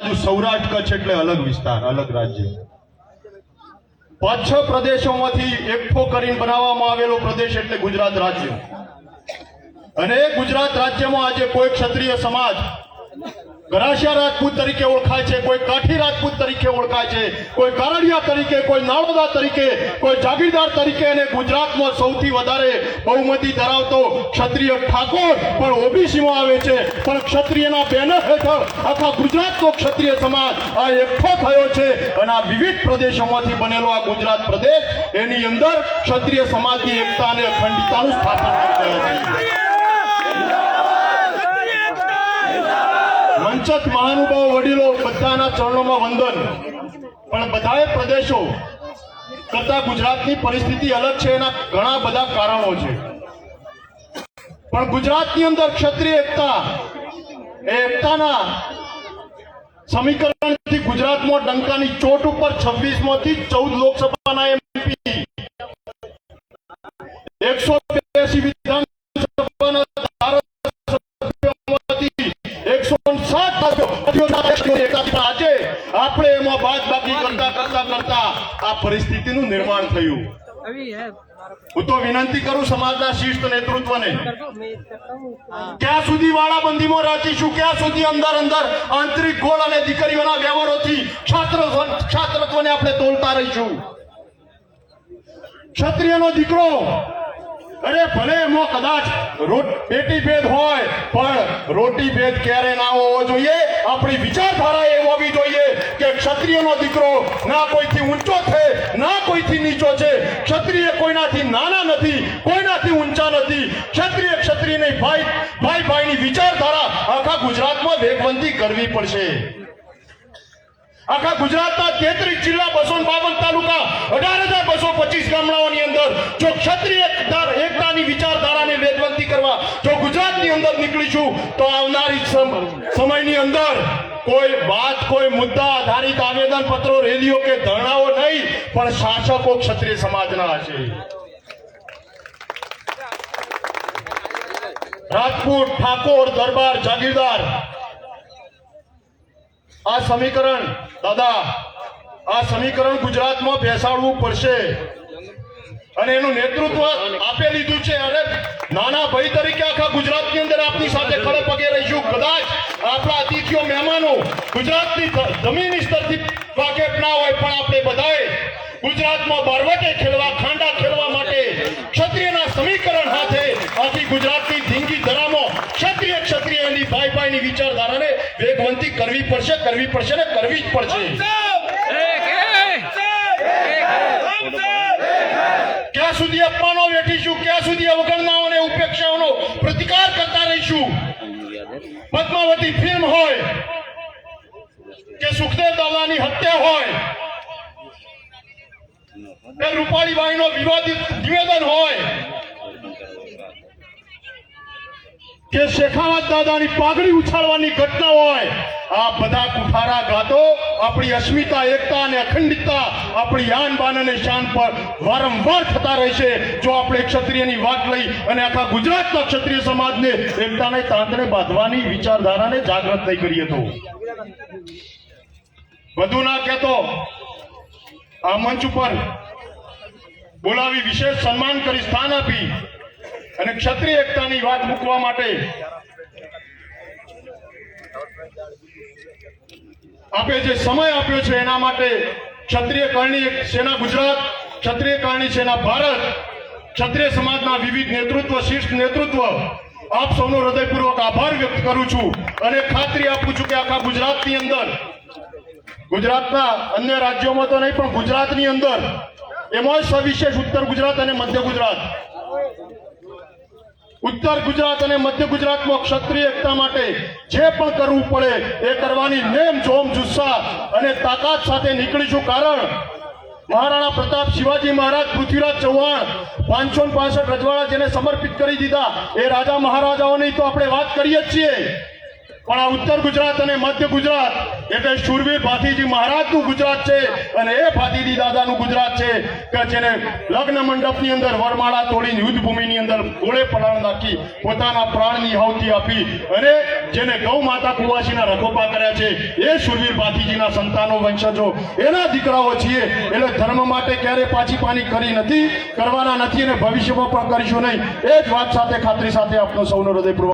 બાજુ સૌરાષ્ટ્ર કચ્છ એટલે અલગ વિસ્તાર, અલગ રાજ્ય. 5-6 પ્રદેશોમાંથી એકઠો કરીને બનાવવામાં આવેલો પ્રદેશ એટલે ગુજરાત રાજ્ય. અને ગુજરાત રાજ્યમાં આજે કોઈ ક્ષત્રિય સમાજ ગરાસિયા રાજપૂત તરીકે ઓળખાય છે, કોઈ કાઠી રાજપૂત તરીકે ઓળખાય છે, કોઈ કારડિયા તરીકે, કોઈ નાળોદા તરીકે, કોઈ જાગીરદાર તરીકે, અને ગુજરાતમાં સૌથી વધારે બહુમતી ધરાવતો ક્ષત્રિય ઠાકોર પણ ઓબીસીમાં આવે છે. પણ ક્ષત્રિયના બેનર હેઠળ આખા ગુજરાતનો ક્ષત્રિય સમાજ આ એકઠો થયો છે. અને આ વિવિધ પ્રદેશોમાંથી બનેલો આ ગુજરાત પ્રદેશ, એની અંદર ક્ષત્રિય સમાજની એકતા અને અખંડિતતાનું સ્થાપન કરી રહ્યા છે. મંચક મહાનુભાવ વડીલો બધાના ચરણોમાં વંદન. પણ બધાએ પ્રદેશો કરતા ગુજરાતની પરિસ્થિતિ અલગ છે. એના ઘણા બધા કારણો છે. પણ ગુજરાતની અંદર ક્ષત્રિય એકતા, એ એકતાના સમીકરણથી ગુજરાતમાં ડંકાની ચોટ ઉપર 26 માંથી 14 લોકસભાના એમપી, 182 વિધાનસભાના આજે આપણે એમાં બાદબાકી કરતા આ પરિસ્થિતિનું નિર્માણ થયું. હું તો વિનંતી કરું સમાજના શિષ્ટ નેતૃત્વને, ક્યાં સુધી વાળાબંધીમાં રાખીશું? ક્યાં સુધી અંદર આંતરિક ગોળ અને દીકરીઓના વ્યવહારોથી છાત્રત્વને આપણે તોલતા રહીશું? ક્ષત્રિયનો દીકરો, અરે ભલે એમાં કદાચ પેટી ભેદ હોય, પણ રોટી ભેદ ક્યારે ના હોવો જોઈએ. આપણી વિચારધારા એ હોવી જોઈએ કે ક્ષત્રિયનો દીકરો ના કોઈથી ઊંચો છે, ના કોઈથી નીચો છે. ક્ષત્રિય કોઈનાથી નાના નથી, કોઈનાથી ઊંચા નથી. ક્ષત્રિય નહીં, ભાઈની વિચારધારા આખા ગુજરાતમાં વેગવંતી કરવી પડશે. આખા ગુજરાતના 33 જિલ્લા, 252 તાલુકા, 18,225 ગામડાઓની અંદર જો ક્ષત્રિય એકતાની વિચારધારાને વેગવંતી કરવા જો ગુજરાતની અંદર નીકળીશું તો આવનારી સમયની અંદર કોઈ વાત, કોઈ મુદ્દા આધારિત આવેદન પત્રો, રેલીઓ કે ધરણાઓ નહીં, પણ શાસકો ક્ષત્રિય સમાજના હશે. રાજપૂત, ઠાકોર, દરબાર, જાગીરદાર, આ સમીકરણ દાદા, આ સમીકરણ ગુજરાતમાં બેસાડવું પડશે. અને એનું નેતૃત્વ આપે લીધું છે. અને નાના ભાઈ તરીકે આખા ગુજરાતની અંદર આપની સાથે ખડે પગે રહીશું. કદાચ આપણા અતિથિઓ, મહેમાનો ગુજરાતની જમીની સ્તરથી વાકેફ ના હોય, પણ આપણે બધાએ ગુજરાતમાં બારવટે ખેલવા, ખાંડા ખેલવા માટે ક્ષત્રિયના સમીકરણ હાથે આખી ગુજરાતની ધીંગી ધરામાં ક્ષત્રિયની ભાઈની વિચારધારાને વેગવંતી કરવી પડશે ને કરવી જ પડશે. ક્યાં સુધી અપમાનો વેઠીશું? ક્યાં સુધી અવગણનાઓ અને ઉપેક્ષાઓનો પ્રતિકાર કરતા રહીશું? પદ્માવતી ફિલ્મ હોય કે સુખદેવ દાદાની હત્યા હોય કે રૂપાળીબાઈનો વિવાદિત નિવેદન હોય કે શેખાવત દાદાની પાઘડી ઉછાળવાની ઘટના હોય, આ બધા કુઠારા ગાતો આપણી અસ્મિતા, એકતા અને અખંડિતતા, આપણી આન બાન અને શાન પર વારંવાર થતા રહેશે જો આપણે ક્ષત્રિયની વાત લઈ અને આખા ગુજરાતના ક્ષત્રિય સમાજને એકતાને તાંતણે બાંધવાની વિચારધારાને જાગૃત નહીં કરીએ તો. વધુ ના કહેતો આ મંચ ઉપર બોલાવી વિશેષ સન્માન કરી સ્થાન આપી અને ક્ષત્રિય એકતાની વાત મૂકવા માટે આપે જે સમય આપ્યો છે એના માટે ક્ષત્રિય કરણી સેના ગુજરાત, ક્ષત્રિય કરણી સેના ભારત, ક્ષત્રિય સમાજના વિવિધ નેતૃત્વ, શિષ્ટ નેતૃત્વ, આપ સૌનો હૃદયપૂર્વક આભાર વ્યક્ત કરું છું. અને ખાતરી આપું છું કે આખા ગુજરાતની અંદર, ગુજરાતના અન્ય રાજ્યોમાં તો નહીં પણ ગુજરાતની અંદર, એમાં સવિશેષ ઉત્તર ગુજરાત અને મધ્ય ગુજરાત, ઉત્તર ગુજરાત અને મધ્ય ગુજરાતમાં ક્ષત્રિય એકતા માટે જે પણ કરવું પડે એ કરવાની નેમ, જોમ, જુસ્સા અને તાકાત સાથે નીકળીશું. કારણ મહારાણા પ્રતાપ, શિવાજી મહારાજ, પૃથ્વીરાજ ચૌહાણ, 565 રજવાડા જેને સમર્પિત કરી દીધા, એ રાજા મહારાજાઓની તો આપણે વાત કરીએ જ છીએ. પણ આ ઉત્તર ગુજરાત અને મધ્ય ગુજરાત એટલે શૂરવીર ભાતીજી મહારાજનું ગુજરાત છે અને એ ભાતીજી દાદાનું ગુજરાત છે કે જેને લગ્ન મંડપની અંદર વરમાળા તોડીને યુદ્ધ ભૂમિની અંદર ગોળે પલાણ નાખી પોતાના પ્રાણની આહુતિ આપી અને જેને ગૌ માતા કુવાસીના રખોપા કર્યા છે એ શૂરવીર ભાતીજીના સંતાનો વંશજો એના દીકરાઓ છીએ એટલે ધર્મ માટે ક્યારે પાછી પાની કરી નથી, કરવાના નથી અને ભવિષ્યમાં પણ કરીશું નહીં. એ જ વાત સાથે ખાતરી સાથે આપનો સૌનો હૃદયપૂર્વક